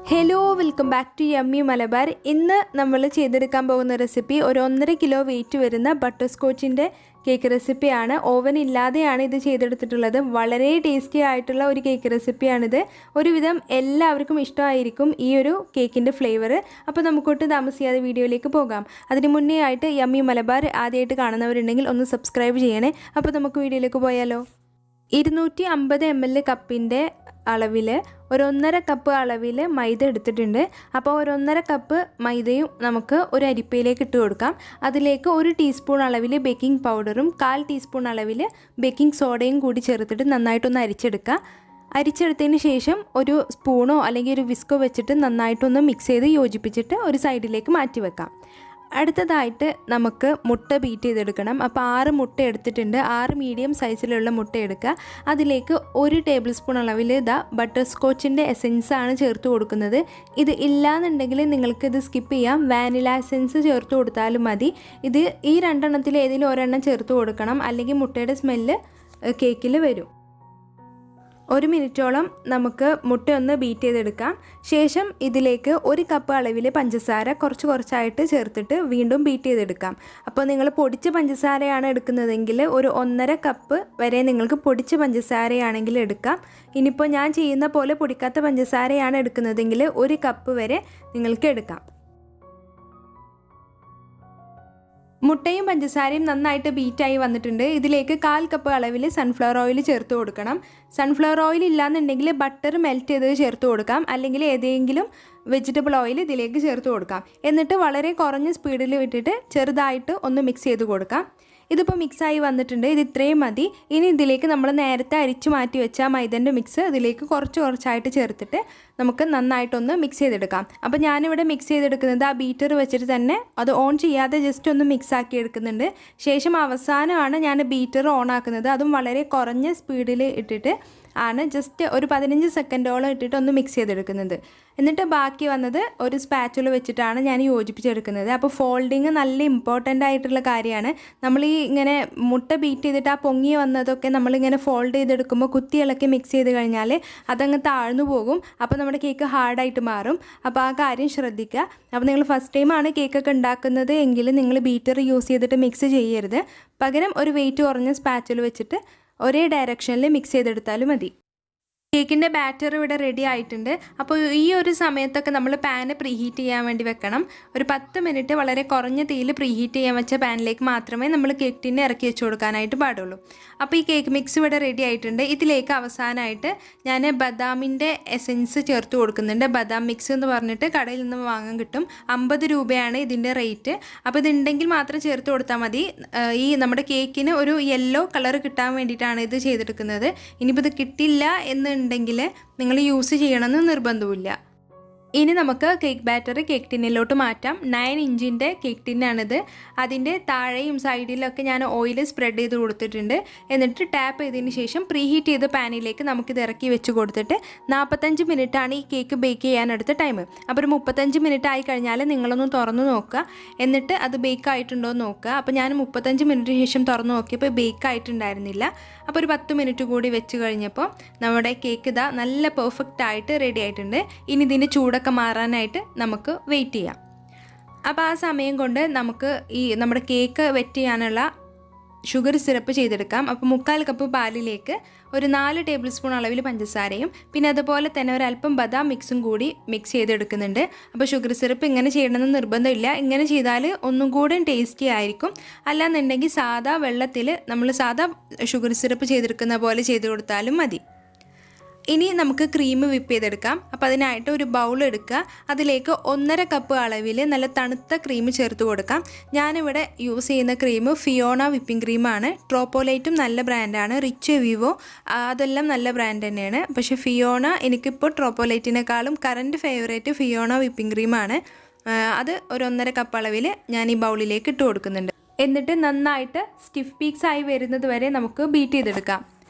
Hello welcome back to yummy Malabar. ഇന്ന് നമ്മൾ ചെയ്തെടുക്കാൻ പോകുന്ന റെസിപ്പി ഒരു 1.5 കിലോ വെയിറ്റ് വരുന്ന ബട്ടർസ്കോച്ചിൻ്റെ കേക്ക് റെസിപ്പിയാണ്. ഓവൻ ഇല്ലാതെയാണ് ഇത് ചെയ്തെടുത്തിട്ടുള്ളത്. വളരെ ടേസ്റ്റി ആയിട്ടുള്ള ഒരു കേക്ക് റെസിപ്പിയാണിത്. ഒരുവിധം എല്ലാവർക്കും ഇഷ്ടമായിരിക്കും ഈ ഒരു കേക്കിൻ്റെ ഫ്ലേവർ. അപ്പോൾ നമുക്കൊട്ട് താമസിയാതെ വീഡിയോയിലേക്ക് പോകാം. അതിന് മുന്നേ ആയിട്ട് യമ്മി മലബാർ ആദ്യമായിട്ട് കാണുന്നവരുണ്ടെങ്കിൽ ഒന്ന് സബ്സ്ക്രൈബ് ചെയ്യണേ. അപ്പോൾ നമുക്ക് വീഡിയോയിലേക്ക് പോയാലോ. 250 ml കപ്പിൻ്റെ അളവിൽ ഒരു 1.5 കപ്പ് അളവിൽ മൈദ എടുത്തിട്ടുണ്ട്. അപ്പോൾ ഒരു 1.5 കപ്പ് മൈദയും നമുക്ക് ഒരു അരിപ്പയിലേക്ക് ഇട്ട് കൊടുക്കാം. അതിലേക്ക് 1 ടീസ്പൂൺ അളവിൽ ബേക്കിംഗ് പൗഡറും 1/4 ടീസ്പൂൺ അളവിൽ ബേക്കിംഗ് സോഡയും കൂടി ചേർത്തിട്ട് നന്നായിട്ടൊന്ന് അരിച്ചെടുക്കുക. അരിച്ചെടുത്തതിന് ശേഷം ഒരു സ്പൂണോ അല്ലെങ്കിൽ ഒരു വിസ്കോ വെച്ചിട്ട് നന്നായിട്ടൊന്ന് മിക്സ് ചെയ്ത് യോജിപ്പിച്ചിട്ട് ഒരു സൈഡിലേക്ക് മാറ്റി വെക്കാം. അടുത്തതായിട്ട് നമുക്ക് മുട്ട ബീറ്റ് ചെയ്തെടുക്കണം. അപ്പോൾ 6 മുട്ട എടുത്തിട്ടുണ്ട്. 6 മീഡിയം സൈസിലുള്ള മുട്ട എടുക്കുക. അതിലേക്ക് 1 ടേബിൾ സ്പൂൺ അളവിൽ ബട്ടർസ്കോച്ചിൻ്റെ എസെൻസ് ആണ് ചേർത്ത് കൊടുക്കുന്നത്. ഇത് ഇല്ലാന്നുണ്ടെങ്കിൽ നിങ്ങൾക്ക് ഇത് സ്കിപ്പ് ചെയ്യാം. വാനില എസെൻസ് ചേർത്ത് കൊടുത്താലും മതി. ഇത് ഈ 2 എണ്ണത്തിൽ ഏതെങ്കിലും ഒരെണ്ണം ചേർത്ത് കൊടുക്കണം, അല്ലെങ്കിൽ മുട്ടയുടെ സ്മെല്ല് കേക്കിൽ വരും. 1 മിനിറ്റോളം നമുക്ക് മുട്ട ഒന്ന് ബീറ്റ് ചെയ്തെടുക്കാം. ശേഷം ഇതിലേക്ക് 1 കപ്പ് അളവിൽ പഞ്ചസാര കുറച്ചായിട്ട് ചേർത്തിട്ട് വീണ്ടും ബീറ്റ് ചെയ്തെടുക്കാം. അപ്പോൾ നിങ്ങൾ പൊടിച്ച പഞ്ചസാരയാണ് എടുക്കുന്നതെങ്കിൽ ഒരു 1.5 കപ്പ് വരെ നിങ്ങൾക്ക് പൊടിച്ച പഞ്ചസാരയാണെങ്കിൽ എടുക്കാം. ഇനിയിപ്പോൾ ഞാൻ ചെയ്യുന്ന പോലെ പൊടിക്കാത്ത പഞ്ചസാരയാണ് എടുക്കുന്നതെങ്കിൽ 1 കപ്പ് വരെ നിങ്ങൾക്ക് എടുക്കാം. മുട്ടയും പഞ്ചസാരയും നന്നായിട്ട് ബീറ്റായി വന്നിട്ടുണ്ട്. ഇതിലേക്ക് 1/4 കപ്പ് അളവിൽ സൺഫ്ലവർ ഓയിൽ ചേർത്ത് കൊടുക്കണം. സൺഫ്ലവർ ഓയിൽ ഇല്ലാന്നുണ്ടെങ്കിൽ ബട്ടർ മെൽറ്റ് ചെയ്ത് ചേർത്ത് കൊടുക്കാം, അല്ലെങ്കിൽ ഏതെങ്കിലും വെജിറ്റബിൾ ഓയിൽ ഇതിലേക്ക് ചേർത്ത് കൊടുക്കാം. എന്നിട്ട് വളരെ കുറഞ്ഞ സ്പീഡിൽ വിട്ടിട്ട് ചെറുതായിട്ട് ഒന്ന് മിക്സ് ചെയ്ത് കൊടുക്കാം. ഇതിപ്പോൾ മിക്സായി വന്നിട്ടുണ്ട്. ഇത് ഇത്രയും മതി. ഇനി ഇതിലേക്ക് നമ്മൾ നേരത്തെ അരിച്ചു മാറ്റി വെച്ച മൈദൻ്റെ മിക്സ് ഇതിലേക്ക് കുറച്ചായിട്ട് ചേർത്തിട്ട് നമുക്ക് നന്നായിട്ടൊന്ന് മിക്സ് ചെയ്തെടുക്കാം. അപ്പോൾ ഞാനിവിടെ മിക്സ് ചെയ്തെടുക്കുന്നത് ആ ബീറ്റർ വെച്ചിട്ട് തന്നെ അത് ഓൺ ചെയ്യാതെ ജസ്റ്റ് ഒന്ന് മിക്സ് ആക്കി എടുക്കുന്നുണ്ട്. ശേഷം അവസാനമാണ് ഞാൻ ബീറ്റർ ഓൺ ആക്കുന്നത്. അതും വളരെ കുറഞ്ഞ സ്പീഡിൽ ഇട്ടിട്ട് ആണ് ജസ്റ്റ് ഒരു 15 സെക്കൻഡോളം ഇട്ടിട്ട് ഒന്ന് മിക്സ് ചെയ്തെടുക്കുന്നത്. എന്നിട്ട് ബാക്കി വന്നത് ഒരു സ്പാച്ചുല വെച്ചിട്ടാണ് ഞാൻ യോജിപ്പിച്ചെടുക്കുന്നത്. അപ്പോൾ ഫോൾഡിങ് നല്ല ഇമ്പോർട്ടൻ്റ് ആയിട്ടുള്ള കാര്യമാണ്. നമ്മൾ ഈ ഇങ്ങനെ മുട്ട ബീറ്റ് ചെയ്തിട്ട് ആ പൊങ്ങി വന്നതൊക്കെ നമ്മളിങ്ങനെ ഫോൾഡ് ചെയ്തെടുക്കുമ്പോൾ കുത്തി ഇളക്കി മിക്സ് ചെയ്ത് കഴിഞ്ഞാൽ അതങ്ങ് താഴ്ന്നു പോകും. അപ്പോൾ നമ്മുടെ കേക്ക് ഹാർഡായിട്ട് മാറും. അപ്പോൾ ആ കാര്യം ശ്രദ്ധിക്കുക. അപ്പോൾ നിങ്ങൾ ഫസ്റ്റ് ടൈമാണ് കേക്കൊക്കെ ഉണ്ടാക്കുന്നത് എങ്കിൽ നിങ്ങൾ ബീറ്റർ യൂസ് ചെയ്തിട്ട് മിക്സ് ചെയ്യരുത്. പകരം ഒരു വെയിറ്റ് കുറഞ്ഞ സ്പാച്ചുല വെച്ചിട്ട് ഒരേ ഡയറക്ഷനിൽ മിക്സ് ചെയ്തെടുത്താലും മതി. കേക്കിൻ്റെ ബാറ്റർ ഇവിടെ റെഡി ആയിട്ടുണ്ട്. അപ്പോൾ ഈ ഒരു സമയത്തൊക്കെ നമ്മൾ പാന് പ്രീഹീറ്റ് ചെയ്യാൻ വേണ്ടി വെക്കണം. ഒരു 10 മിനിറ്റ് വളരെ കുറഞ്ഞ തീയിൽ പ്രീഹീറ്റ് ചെയ്യാൻ വെച്ച പാനിലേക്ക് മാത്രമേ നമ്മൾ കേക്ക് ടിന്നെ ഇറക്കി വെച്ച് കൊടുക്കാനായിട്ട് പാടുള്ളൂ. അപ്പോൾ ഈ കേക്ക് മിക്സ് ഇവിടെ റെഡി ആയിട്ടുണ്ട്. ഇതിലേക്ക് അവസാനമായിട്ട് ഞാൻ ബദാമിൻ്റെ എസെൻസ് ചേർത്ത് കൊടുക്കുന്നുണ്ട്. ബദാം മിക്സ് എന്ന് പറഞ്ഞിട്ട് കടയിൽ നിന്ന് വാങ്ങാൻ കിട്ടും. 50 രൂപയാണ് ഇതിൻ്റെ റേറ്റ്. അപ്പോൾ ഇതുണ്ടെങ്കിൽ മാത്രം ചേർത്ത് കൊടുത്താൽ മതി. ഈ നമ്മുടെ കേക്കിന് ഒരു യെല്ലോ കളർ കിട്ടാൻ വേണ്ടിയിട്ടാണ് ഇത് ചെയ്തെടുക്കുന്നത്. ഇനിയിപ്പോൾ ഇത് കിട്ടില്ല എന്നുണ്ടെങ്കിൽ നിങ്ങൾ യൂസ് ചെയ്യണമെന്ന് നിർബന്ധമില്ല. ഇനി നമുക്ക് കേക്ക് ബാറ്റർ കേക്ക് ടിന്നിലോട്ട് മാറ്റാം. 9 ഇഞ്ചിൻ്റെ കേക്ക് ടിന്നാണിത്. അതിൻ്റെ താഴെയും സൈഡിലൊക്കെ ഞാൻ ഓയിൽ സ്പ്രെഡ് ചെയ്ത് കൊടുത്തിട്ടുണ്ട്. എന്നിട്ട് ടാപ്പ് ചെയ്തതിന് ശേഷം പ്രീഹീറ്റ് ചെയ്ത പാനിലേക്ക് നമുക്കിത് ഇറക്കി വെച്ച് കൊടുത്തിട്ട് 45 മിനിറ്റാണ് ഈ കേക്ക് ബേക്ക് ചെയ്യാനെടുത്ത ടൈം. അപ്പോൾ ഒരു 35 മിനിറ്റ് ആയി കഴിഞ്ഞാൽ നിങ്ങളൊന്ന് തുറന്ന് നോക്കുക. എന്നിട്ട് അത് ബേക്ക് ആയിട്ടുണ്ടോ എന്ന് നോക്കുക. അപ്പോൾ ഞാൻ 35 മിനിറ്റിന് ശേഷം തുറന്ന് നോക്കിയപ്പോൾ ബേക്ക് ആയിട്ടുണ്ടായിരുന്നില്ല. അപ്പോൾ ഒരു 10 മിനിറ്റ് കൂടി വെച്ച് കഴിഞ്ഞപ്പോൾ നമ്മുടെ കേക്ക് ഇതാ നല്ല പെർഫെക്റ്റ് ആയിട്ട് റെഡി ആയിട്ടുണ്ട്. ഇനി ഇതിൻ്റെ ചൂടൊക്കെ മാറാനായിട്ട് നമുക്ക് വെയിറ്റ് ചെയ്യാം. അപ്പോൾ ആ സമയം കൊണ്ട് നമുക്ക് ഈ നമ്മുടെ കേക്ക് വെറ്റ് ചെയ്യാനുള്ള ഷുഗർ സിറപ്പ് ചെയ്തെടുക്കാം. അപ്പോൾ 3/4 കപ്പ് പാലിലേക്ക് ഒരു 4 ടേബിൾ സ്പൂൺ അളവിൽ പഞ്ചസാരയും പിന്നെ അതുപോലെ തന്നെ ഒരല്പം ബദാം മിക്സും കൂടി മിക്സ് ചെയ്തെടുക്കുന്നുണ്ട്. അപ്പോൾ ഷുഗർ സിറപ്പ് ഇങ്ങനെ ചെയ്യണമെന്ന് നിർബന്ധമില്ല. ഇങ്ങനെ ചെയ്താൽ ഒന്നും കൂടെ ടേസ്റ്റി ആയിരിക്കും. അല്ലാന്നുണ്ടെങ്കിൽ സാധാ വെള്ളത്തിൽ നമ്മൾ സാധാ ഷുഗർ സിറപ്പ് ചെയ്തെടുക്കുന്ന പോലെ ചെയ്ത് കൊടുത്താലും മതി. ഇനി നമുക്ക് ക്രീം വിപ്പ് ചെയ്തെടുക്കാം. അപ്പോൾ അതിനായിട്ട് ഒരു ബൗൾ എടുക്കുക. അതിലേക്ക് 1.5 കപ്പ് അളവിൽ നല്ല തണുത്ത ക്രീം ചേർത്ത് കൊടുക്കാം. ഞാനിവിടെ യൂസ് ചെയ്യുന്ന ക്രീം ഫിയോണ വിപ്പിംഗ് ക്രീമാണ്. ട്രോപ്പോലൈറ്റും നല്ല ബ്രാൻഡാണ്. റിച്ച് വിവോ അതെല്ലാം നല്ല ബ്രാൻഡ് തന്നെയാണ്. പക്ഷേ ഫിയോണ എനിക്കിപ്പോൾ ട്രോപ്പോലൈറ്റിനേക്കാളും കറൻറ്റ് ഫേവറേറ്റ് ഫിയോണ വിപ്പിംഗ് ക്രീമാണ്. അത് ഒരു 1.5 കപ്പ് അളവിൽ ഞാൻ ഈ ബൗളിലേക്ക് ഇട്ട് കൊടുക്കുന്നുണ്ട്. എന്നിട്ട് നന്നായിട്ട് സ്റ്റിഫ് പീക്സ് ആയി വരുന്നത് വരെ നമുക്ക് ബീറ്റ് ചെയ്തെടുക്കാം.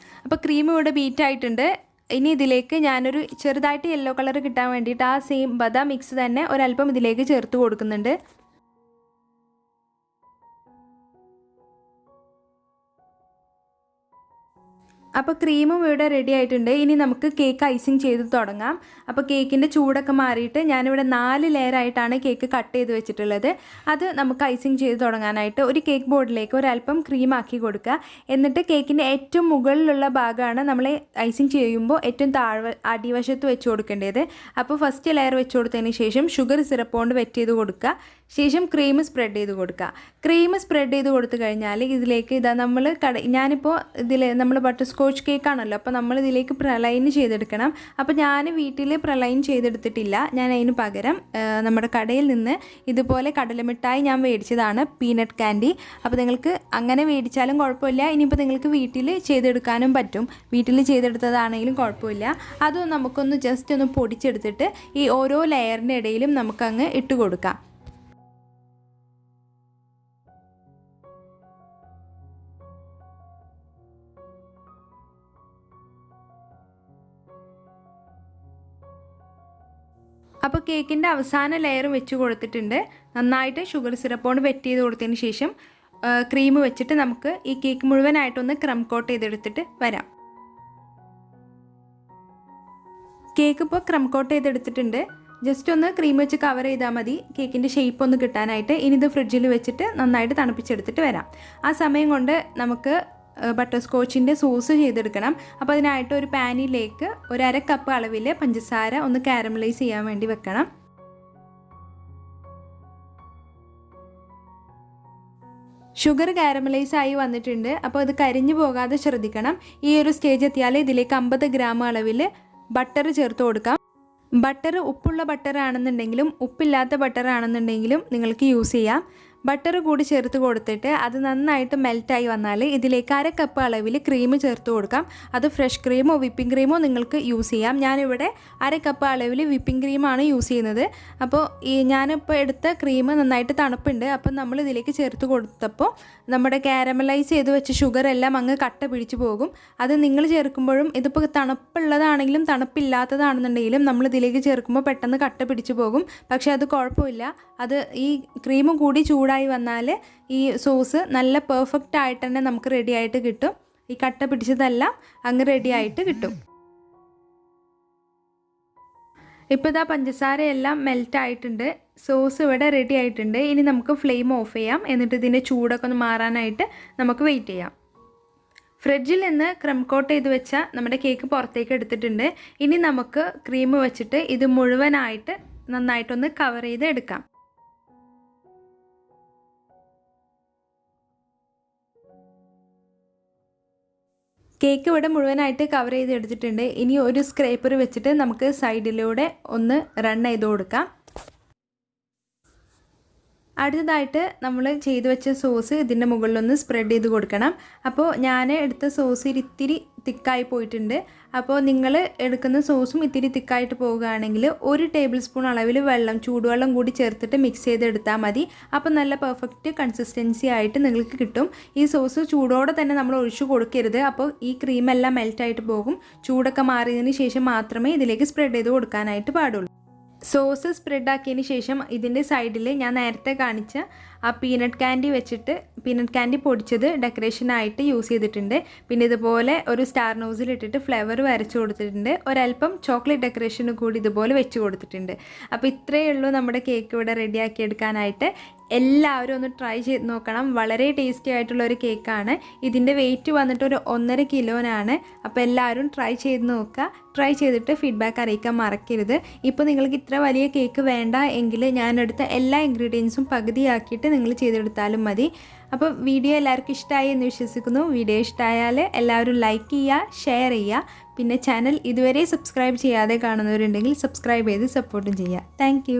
അപ്പോൾ ക്രീം ഇവിടെ ബീറ്റ് ആയിട്ടുണ്ട്. ഇനി ഇതിലേക്ക് ഞാനൊരു ചെറുതായിട്ട് യെല്ലോ കളർ കിട്ടാൻ വേണ്ടിയിട്ട് ആ സെയിം ബദാം മിക്സ് തന്നെ ഒരല്പം ഇതിലേക്ക് ചേർത്ത് കൊടുക്കുന്നുണ്ട്. അപ്പോൾ ക്രീമും ഇവിടെ റെഡി ആയിട്ടുണ്ട്. ഇനി നമുക്ക് കേക്ക് ഐസിങ് ചെയ്ത് തുടങ്ങാം. അപ്പോൾ കേക്കിൻ്റെ ചൂടൊക്കെ മാറിയിട്ട് ഞാനിവിടെ 4 ലെയറായിട്ടാണ് കേക്ക് കട്ട് ചെയ്ത് വെച്ചിട്ടുള്ളത്. അത് നമുക്ക് ഐസിങ് ചെയ്ത് തുടങ്ങാനായിട്ട് ഒരു കേക്ക് ബോർഡിലേക്ക് ഒരല്പം ക്രീം ആക്കി കൊടുക്കുക. എന്നിട്ട് കേക്കിൻ്റെ ഏറ്റവും മുകളിലുള്ള ഭാഗമാണ് നമ്മൾ ഐസിങ് ചെയ്യുമ്പോൾ ഏറ്റവും അടിവശത്ത് വെച്ച് കൊടുക്കേണ്ടത്. അപ്പോൾ ഫസ്റ്റ് ലെയർ വെച്ച് കൊടുത്തതിന് ശേഷം ഷുഗർ സിറപ്പ് കൊണ്ട് വെറ്റ് ചെയ്ത് കൊടുക്കുക. ശേഷം ക്രീം സ്പ്രെഡ് ചെയ്ത് കൊടുക്കുക. ക്രീം സ്പ്രെഡ് ചെയ്ത് കൊടുത്തു കഴിഞ്ഞാൽ ഇതിലേക്ക് ഇതാ ഞാനിപ്പോൾ ഇതിൽ നമ്മൾ ബട്ടർസ്കോച്ച് കേക്കാണല്ലോ, അപ്പോൾ നമ്മൾ ഇതിലേക്ക് പ്രലൈൻ ചെയ്തെടുക്കണം. അപ്പോൾ ഞാൻ വീട്ടിൽ പ്രലൈൻ ചെയ്തെടുത്തിട്ടില്ല. ഞാൻ അതിന് പകരം നമ്മുടെ കടയിൽ നിന്ന് ഇതുപോലെ കടലമിഠായി ഞാൻ മേടിച്ചതാണ്, പീനട്ട് കാൻഡി. അപ്പോൾ നിങ്ങൾക്ക് അങ്ങനെ മേടിച്ചാലും കുഴപ്പമില്ല. ഇനിയിപ്പോൾ നിങ്ങൾക്ക് വീട്ടിൽ ചെയ്തെടുക്കാനും പറ്റും. വീട്ടിൽ ചെയ്തെടുത്തതാണെങ്കിലും കുഴപ്പമില്ല. അതും നമുക്കൊന്ന് ജസ്റ്റ് ഒന്ന് പൊടിച്ചെടുത്തിട്ട് ഈ ഓരോ ലെയറിൻ്റെ ഇടയിലും നമുക്കങ്ങ് ഇട്ട് കൊടുക്കാം. അപ്പോൾ കേക്കിൻ്റെ അവസാന ലെയർ വെച്ച് കൊടുത്തിട്ടുണ്ട്. നന്നായിട്ട് ഷുഗർ സിറപ്പ് കൊണ്ട് വെറ്റ് ചെയ്ത് കൊടുത്തതിന് ശേഷം ക്രീം വെച്ചിട്ട് നമുക്ക് ഈ കേക്ക് മുഴുവനായിട്ടൊന്ന് ക്രം കോട്ട് ചെയ്തെടുത്തിട്ട് വരാം. കേക്ക് ഇപ്പോൾ ക്രം കോട്ട് ചെയ്തെടുത്തിട്ടുണ്ട്. ജസ്റ്റ് ഒന്ന് ക്രീം വെച്ച് കവർ ചെയ്താൽ മതി കേക്കിൻ്റെ ഷേപ്പ് ഒന്ന് കിട്ടാനായിട്ട്. ഇനി ഇത് ഫ്രിഡ്ജിൽ വെച്ചിട്ട് നന്നായിട്ട് തണുപ്പിച്ചെടുത്തിട്ട് വരാം. ആ സമയം കൊണ്ട് നമുക്ക് ബട്ടർസ്കോച്ചിൻ്റെ സോസ് ചെയ്തെടുക്കണം. അപ്പോൾ അതിനായിട്ട് ഒരു പാനിലേക്ക് 1/2 കപ്പ് അളവിൽ പഞ്ചസാര ഒന്ന് കാരമലൈസ് ചെയ്യാൻ വേണ്ടി വെക്കണം. ഷുഗർ കാരമലൈസ് ആയി വന്നിട്ടുണ്ട്. അപ്പോൾ ഇത് കരിഞ്ഞു പോകാതെ ശ്രദ്ധിക്കണം. ഈ ഒരു സ്റ്റേജ് എത്തിയാൽ ഇതിലേക്ക് 50 ഗ്രാം അളവിൽ ബട്ടർ ചേർത്ത് കൊടുക്കാം. ബട്ടർ ഉപ്പുള്ള ബട്ടർ ആണെന്നുണ്ടെങ്കിലും ഉപ്പില്ലാത്ത ബട്ടർ ആണെന്നുണ്ടെങ്കിലും നിങ്ങൾക്ക് യൂസ് ചെയ്യാം. ബട്ടർ കൂടി ചേർത്ത് കൊടുത്തിട്ട് അത് നന്നായിട്ട് മെൽറ്റായി വന്നാൽ ഇതിലേക്ക് 1/2 കപ്പ് അളവിൽ ക്രീം ചേർത്ത് കൊടുക്കാം. അത് ഫ്രഷ് ക്രീമോ വിപ്പിംഗ് ക്രീമോ നിങ്ങൾക്ക് യൂസ് ചെയ്യാം. ഞാനിവിടെ 1/2 കപ്പ് അളവിൽ വിപ്പിംഗ് ക്രീമാണ് യൂസ് ചെയ്യുന്നത്. അപ്പോൾ ഞാനിപ്പോൾ എടുത്ത ക്രീം നന്നായിട്ട് തണുപ്പുണ്ട്. അപ്പം നമ്മൾ ഇതിലേക്ക് ചേർത്ത് കൊടുത്തപ്പോൾ നമ്മുടെ കാരമലൈസ് ചെയ്ത് വെച്ച ഷുഗർ എല്ലാം അങ്ങ് കട്ട പിടിച്ചു പോകും. അത് നിങ്ങൾ ചേർക്കുമ്പോഴും ഇതിപ്പോൾ തണുപ്പുള്ളതാണെങ്കിലും തണുപ്പില്ലാത്തതാണെന്നുണ്ടെങ്കിലും നമ്മൾ ഇതിലേക്ക് ചേർക്കുമ്പോൾ പെട്ടെന്ന് കട്ട പിടിച്ചു പോകും. പക്ഷേ അത് കുഴപ്പമില്ല. അത് ഈ ക്രീം കൂടി ചൂടായി വന്നാൽ ഈ സോസ് നല്ല പെർഫെക്റ്റ് ആയിട്ട് തന്നെ നമുക്ക് റെഡി ആയിട്ട് കിട്ടും. ഈ കട്ട പിടിച്ചതെല്ലാം അങ്ങ് റെഡി ആയിട്ട് കിട്ടും. ഇപ്പോൾ ഇതാ പഞ്ചസാരയെല്ലാം മെൽറ്റ് ആയിട്ടുണ്ട്. സോസ് ഇവിടെ റെഡി ആയിട്ടുണ്ട്. ഇനി നമുക്ക് ഫ്ലെയിം ഓഫ് ചെയ്യാം. എന്നിട്ട് ഇതിൻ്റെ ചൂടൊക്കെ ഒന്ന് മാറാനായിട്ട് നമുക്ക് വെയിറ്റ് ചെയ്യാം. ഫ്രിഡ്ജിൽ നിന്ന് ക്രം കോട്ട് ചെയ്ത് വെച്ച നമ്മുടെ കേക്ക് പുറത്തേക്ക് എടുത്തിട്ടുണ്ട്. ഇനി നമുക്ക് ക്രീം വെച്ചിട്ട് ഇത് മുഴുവനായിട്ട് നന്നായിട്ടൊന്ന് കവർ ചെയ്ത് എടുക്കാം. കേക്ക് ഇവിടെ മുഴുവനായിട്ട് കവർ ചെയ്ത് എടുത്തിട്ടുണ്ട്. ഇനി ഒരു സ്ക്രേപ്പർ വെച്ചിട്ട് നമുക്ക് സൈഡിലൂടെ ഒന്ന് റൺ ചെയ്ത് കൊടുക്കാം. അടുത്തതായിട്ട് നമ്മൾ ചെയ്ത് വെച്ച സോസ് ഇതിൻ്റെ മുകളിലൊന്ന് സ്പ്രെഡ് ചെയ്ത് കൊടുക്കണം. അപ്പോൾ ഞാൻ എടുത്ത സോസ് ഇത്തിരി തിക്കായി പോയിട്ടുണ്ട്. അപ്പോൾ നിങ്ങൾ എടുക്കുന്ന സോസും ഇത്തിരി തിക്കായിട്ട് പോവുകയാണെങ്കിൽ 1 ടേബിൾ സ്പൂൺ അളവിൽ ചൂടുവെള്ളം കൂടി ചേർത്തിട്ട് മിക്സ് ചെയ്തെടുത്താൽ മതി. അപ്പോൾ നല്ല പെർഫെക്റ്റ് കൺസിസ്റ്റൻസി ആയിട്ട് നിങ്ങൾക്ക് കിട്ടും. ഈ സോസ് ചൂടോടെ തന്നെ നമ്മൾ ഒഴിച്ചു കൊടുക്കരുത്. അപ്പോൾ ഈ ക്രീമെല്ലാം മെൽറ്റായിട്ട് പോകും. ചൂടൊക്കെ മാറിയതിന് ശേഷം മാത്രമേ ഇതിലേക്ക് സ്പ്രെഡ് ചെയ്ത് കൊടുക്കാനായിട്ട് പാടുള്ളൂ. സോസ് സ്പ്രെഡ് ആക്കിയതിന് ശേഷം ഇതിൻ്റെ സൈഡിൽ ഞാൻ നേരത്തെ കാണിച്ച ആ പീനട്ട് കാൻഡി വെച്ചിട്ട് പീനട്ട് കാൻഡി പൊടിച്ചത് ഡെക്കറേഷനായിട്ട് യൂസ് ചെയ്തിട്ടുണ്ട്. പിന്നെ ഇതുപോലെ ഒരു സ്റ്റാർ നോസിൽ ഇട്ടിട്ട് ഫ്ലേവർ വരച്ച് കൊടുത്തിട്ടുണ്ട്. ഒരല്പം ചോക്ലേറ്റ് ഡെക്കറേഷന് കൂടി ഇതുപോലെ വെച്ച് കൊടുത്തിട്ടുണ്ട്. അപ്പോൾ ഇത്രയേ ഉള്ളൂ നമ്മുടെ കേക്ക് ഇവിടെ റെഡിയാക്കി എടുക്കാനായിട്ട്. എല്ലാവരും ഒന്ന് ട്രൈ ചെയ്ത് നോക്കണം. വളരെ ടേസ്റ്റി ആയിട്ടുള്ള ഒരു കേക്കാണ്. ഇതിൻ്റെ വെയിറ്റ് വന്നിട്ട് ഒരു 1.5 കിലോനാണ്. അപ്പോൾ എല്ലാവരും ട്രൈ ചെയ്ത് നോക്കുക. ട്രൈ ചെയ്തിട്ട് ഫീഡ്ബാക്ക് അറിയിക്കാൻ മറക്കരുത്. ഇപ്പോൾ നിങ്ങൾക്ക് ഇത്ര വലിയ കേക്ക് വേണ്ട എങ്കിൽ ഞാനെടുത്ത എല്ലാ ഇൻഗ്രീഡിയൻസും പകുതിയാക്കിയിട്ട് നിങ്ങൾ ചെയ്തെടുത്താലും മതി. അപ്പോൾ വീഡിയോ എല്ലാവർക്കും ഇഷ്ടമായി എന്ന് വിശ്വസിക്കുന്നു. വീഡിയോ ഇഷ്ടമായാൽ എല്ലാവരും ലൈക്ക് ചെയ്യുക, ഷെയർ ചെയ്യുക. പിന്നെ ചാനൽ ഇതുവരെ സബ്സ്ക്രൈബ് ചെയ്യാതെ കാണുന്നവരുണ്ടെങ്കിൽ സബ്സ്ക്രൈബ് ചെയ്ത് സപ്പോർട്ടും ചെയ്യുക. താങ്ക്